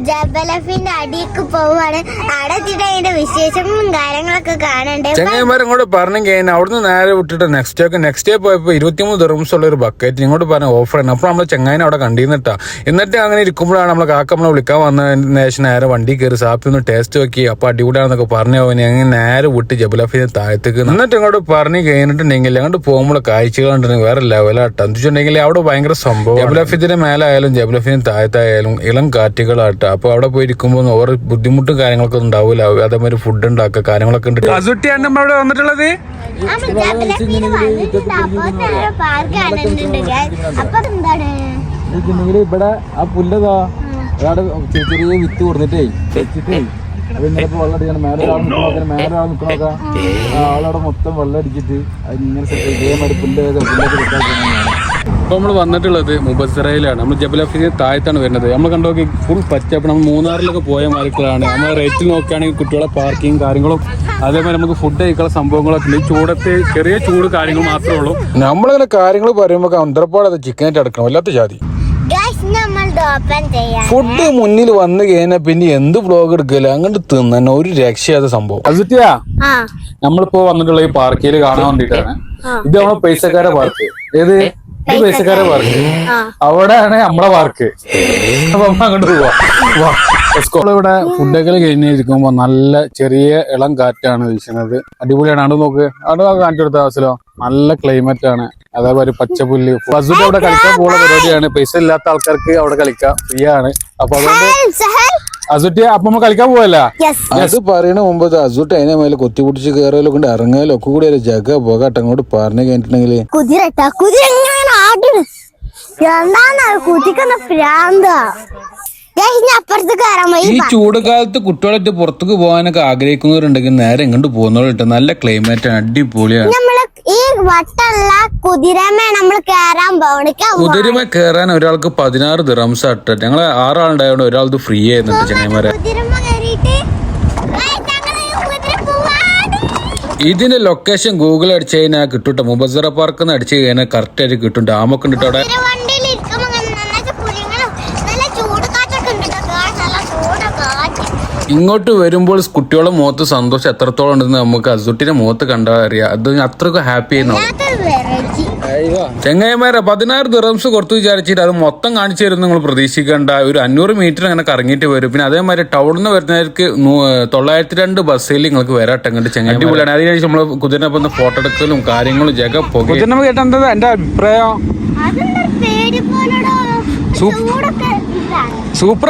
ജബലഫിന്റെ അടിയൊക്കെ പോവാണ്. അടച്ചിട്ട് അതിന്റെ വിശേഷങ്ങളും കാര്യങ്ങളൊക്കെ കാണണ്ടേ. ചങ്ങായിമാരും കൂടെ പറഞ്ഞെങ്കിൽ അവിടുന്ന് നേരെ വിട്ടിട്ട് നെക്സ്റ്റ് ഡേ പോയപ്പോ 23 ദിർഹംസ് ഉള്ള ഒരു ബക്കറ്റ് ഇങ്ങോട്ട് പറഞ്ഞ ഓഫർ ആണ്. അപ്പൊ നമ്മളെ ചങ്ങായിനെ അവിടെ കണ്ടിരുന്നിട്ടാ. എന്നിട്ട് അങ്ങനെ ഇരിക്കുമ്പോഴാണ് നമ്മളെ കാക്ക നമ്മളെ വിളിക്കാൻ വന്നതിന് ശേഷം നേരെ വണ്ടി കയറി സാപ്പി ഒന്ന് ടേസ്റ്റ് നോക്കി. അപ്പൊ അടിപൊളിയാണെന്നൊക്കെ പറഞ്ഞു പോയി. അങ്ങനെ നേരെ വിട്ട് ജബലഫിന്റെ താഴത്തേക്ക് എന്നിട്ട് ഇങ്ങോട്ട് പറഞ്ഞു കഴിഞ്ഞിട്ടുണ്ടെങ്കിൽ അങ്ങോട്ട് പോകുമ്പോൾ കാഴ്ചകൾ കണ്ടിട്ടുണ്ടെങ്കിൽ വേറെ ലെവലാട്ടോ. എന്ന് വെച്ചിട്ടുണ്ടെങ്കിൽ അവിടെ ഭയങ്കര സംഭവം. ജബലഫിന്റെ മേലായാലും ജബലഫിന്റെ താഴത്തായാലും ഇളം കാറ്റുകളാട്ടോ. അപ്പൊ അവിടെ പോയി ഇരിക്കുമ്പോൾ ഓരോ ബുദ്ധിമുട്ടും കാര്യങ്ങളൊക്കെ ഉണ്ടാവില്ല. അതേമാതിരി ഫുഡ് ഉണ്ടാക്കുക കാര്യങ്ങളൊക്കെ ഉണ്ട്. അസുട്ടിയാണ് നമ്മളവിടെ വന്നിട്ടുള്ളത്. ഇവിടെ ആ പുല്ലതാ ചെറിയ വിത്ത് കൊടുത്തിട്ടേ വെച്ചിട്ടേ അത് ഇന്നലെ വെള്ളം അടിക്കണം. മേലെ മേലെ നിൽക്കണോക്ക ആളവിടെ മൊത്തം വെള്ളം അടിച്ചിട്ട് അതിങ്ങനെ ഇതേമാതിരി പുല്ലൊക്കെ ഇപ്പൊ നമ്മൾ വന്നിട്ടുള്ളത് മുബസറയിലാണ്. നമ്മൾ ജബലഫിന് താഴത്താണ് വരുന്നത്. നമ്മൾ കണ്ടോക്കി ഫുൾ പച്ചപ്പ്. നമ്മൾ മൂന്നാറിലൊക്കെ പോയ മാർക്കുകളാണ്. നമ്മൾ റേറ്റിൽ നോക്കുകയാണെങ്കിൽ കുട്ടികളെ പാർക്കിങ് കാര്യങ്ങളും അതേപോലെ നമുക്ക് ഫുഡ് കഴിക്കാനുള്ള സംഭവങ്ങളൊക്കെ ഉണ്ട്. ചൂടത്ത് ചെറിയ ചൂട് കാര്യങ്ങൾ മാത്രമേ ഉള്ളൂ. നമ്മളിങ്ങനെ കാര്യങ്ങൾ പറയുമ്പോൾ അന്തരപ്പാടത് ചിക്കനായിട്ട് അടക്കണം. വല്ലാത്ത ജാതി ഫുഡ് മുന്നിൽ വന്ന് കഴിഞ്ഞാൽ പിന്നെ എന്ത് വ്ലോഗ് എടുക്കല അങ്ങോട്ട് തിന്നെ ഒരു രക്ഷയാത്ത സംഭവം. അസുറ്റിയാ നമ്മളിപ്പോ വന്നിട്ടുള്ള ഈ പാർക്കിൽ കാണാൻ വേണ്ടിട്ടാണ്. ഇത് നമ്മളെ പൈസക്കാരെ പാർക്ക്. ഏത് ഇത് പൈസക്കാരെ പാർക്ക്. അവിടെയാണ് നമ്മളെ പാർക്ക്. അപ്പൊ അങ്ങോട്ട് പോവാ. ഇവിടെ ഫുഡൊക്കെ കഴിഞ്ഞിരിക്കുമ്പോ നല്ല ചെറിയ ഇളം കാറ്റാണ് വീശുന്നത്. അടിപൊളിയാണ്. അവിടെ നോക്ക്, അവിടെ കാണിച്ചെടുത്ത ആവശ്യമല്ലോ. നല്ല ക്ലൈമറ്റ് ആണ്. അതേപോലെ പച്ചപ്പുല്ല്. ബസ്സും അവിടെ കളിക്കാൻ പോകുന്ന പരിപാടിയാണ്. പൈസ ഇല്ലാത്ത ആൾക്കാർക്ക് അവിടെ കളിക്കാം, ഫ്രീ ആണ്. അപ്പൊ അതുകൊണ്ട് അസുട്ടി അപ്പൊ നമ്മൾ കളിക്കാൻ പോവല്ല. അത് പറയണ മുമ്പ് അസുട്ടി അതിനെ മേലെ കൊത്തിപ്പൊടിച്ച് കയറലോ കൊണ്ട് ഇറങ്ങാലോ ഒക്കെ കൂടി ജഗ പോകട്ടെ. അങ്ങോട്ട് പറഞ്ഞു കഴിഞ്ഞിട്ടുണ്ടെങ്കിൽ ഈ ചൂടുകാലത്ത് കുട്ടികളായിട്ട് പുറത്തേക്ക് പോകാനൊക്കെ ആഗ്രഹിക്കുന്നവരുണ്ടെങ്കിൽ നേരെ ഇങ്ങോട്ട് പോകുന്നവരുണ്ട്. നല്ല ക്ലൈമറ്റ് ആണ്, അടിപൊളിയാണ്. ഈ വട്ടമുള്ള കുതിരമ കയറാൻ ഒരാൾക്ക് 16 ദിർഹംസ് ആട്ടെ. ഞങ്ങൾ 6 ആളുണ്ടായതുകൊണ്ട് ഒരാൾക്ക് ഫ്രീ ആയിരുന്നുണ്ട് ചങ്ങന്മാരെ. ഇതിന്റെ ലൊക്കേഷൻ ഗൂഗിൾ അടിച്ചു കഴിഞ്ഞാൽ കിട്ടും. മുബസറ പാർക്ക് എന്ന് അടിച്ചു കഴിഞ്ഞാൽ കറക്റ്റ് ആയിട്ട് കിട്ടും. ഡാമൊക്കെ ഉണ്ട് അവിടെ. ഇങ്ങോട്ട് വരുമ്പോൾ കുട്ടികളുടെ മുഖത്ത് സന്തോഷം എത്രത്തോളം ഉണ്ടെന്ന് നമുക്ക് അസുട്ടിന്റെ മുഖത്ത് കണ്ടാൽ അറിയാം. അത് അത്രയ്ക്ക് ഹാപ്പി ആയിരുന്നു. ചെങ്ങായിമാരെ 16 ദിർഹംസ് കൊടുത്തു വിചാരിച്ചിട്ട് അത് മൊത്തം കാണിച്ചു തരും നിങ്ങൾ പ്രതീക്ഷിക്കേണ്ട. ഒരു 500 മീറ്റർ അങ്ങനെ കറങ്ങിയിട്ട് വരും. പിന്നെ അതേമാതിരി ടൗണിൽ നിന്ന് വരുന്നവർക്ക് 902 ബസ്സിൽ നിങ്ങൾക്ക് വരാട്ടെ. അങ്ങോട്ട് ചെങ്ങായി അടിപൊളിയാണ്. അതിനുശേഷം നമ്മള് കുതിരനൊപ്പം ഫോട്ടോ എടുക്കലും കാര്യങ്ങളും ജഗ പോകും. കുതിരനെ കേട്ടെന്താ എന്റെ അഭിപ്രായം? സൂപ്പർ.